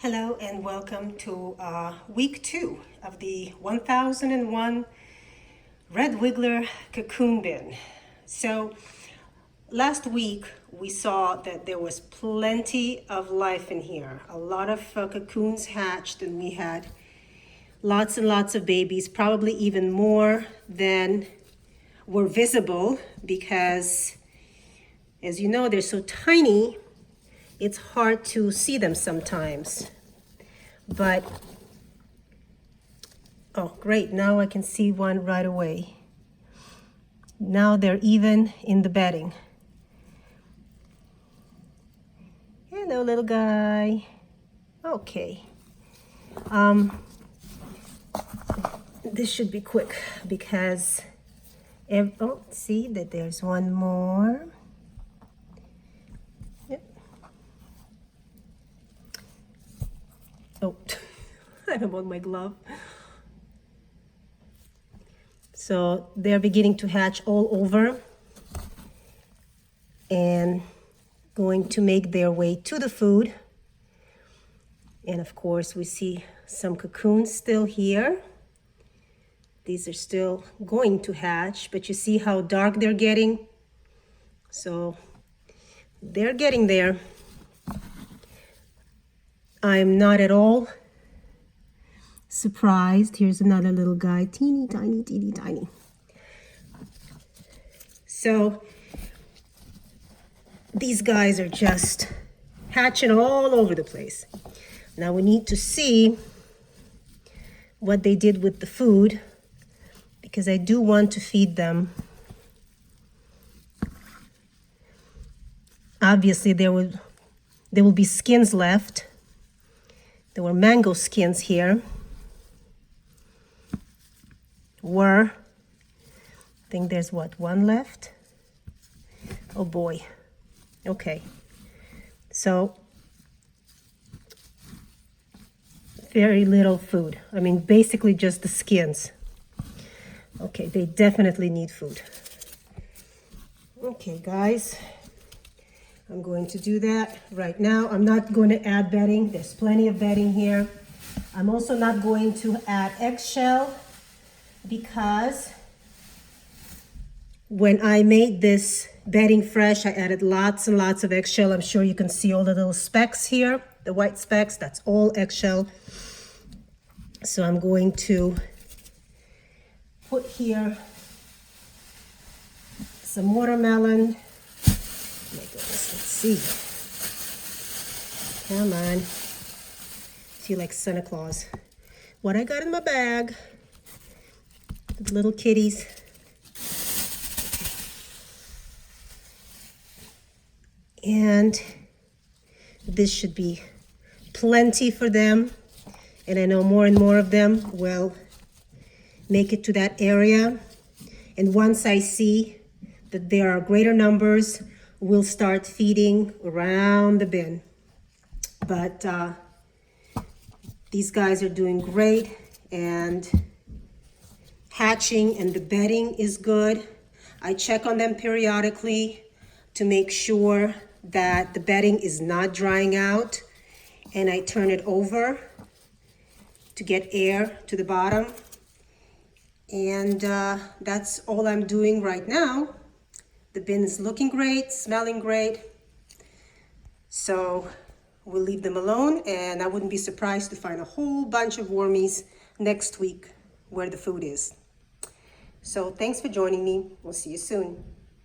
Hello and welcome to week 2 of the 1001 Red Wiggler Cocoon Bin. So last week we saw that there was plenty of life in here. A lot of cocoons hatched, and we had lots and lots of babies, probably even more than were visible because, as you know, they're so tiny. It's hard to see them sometimes, but oh great, now I can see one right away. Now they're even in the bedding. Hello, little guy. Okay. This should be quick because see that there's one more. Oh, I don't want my glove. So they're beginning to hatch all over and going to make their way to the food. And of course, we see some cocoons still here. These are still going to hatch, but you see how dark they're getting? So they're getting there. I'm not at all surprised. Here's another little guy, teeny tiny. So these guys are just hatching all over the place. Now we need to see what they did with the food, because I do want to feed them. Obviously there will be skins left. There were mango skins here. I think there's one left? Oh boy. Okay. So very little food. I mean, basically just the skins. Okay, they definitely need food. Okay, guys. I'm going to do that right now. I'm not going to add bedding. There's plenty of bedding here. I'm also not going to add eggshell because when I made this bedding fresh, I added lots and lots of eggshell. I'm sure you can see all the little specks here, the white specks. That's all eggshell. So I'm going to put here some watermelon. Oh my goodness, let's see. Come on. Feel like Santa Claus. What I got in my bag. The little kitties. And this should be plenty for them. And I know more and more of them will make it to that area. And once I see that there are greater numbers, we'll start feeding around the bin. But these guys are doing great, and hatching and the bedding is good. I check on them periodically to make sure that the bedding is not drying out, and I turn it over to get air to the bottom. And that's all I'm doing right now. The bin is looking great, smelling great. So we'll leave them alone, and I wouldn't be surprised to find a whole bunch of wormies next week where the food is. So thanks for joining me. We'll see you soon.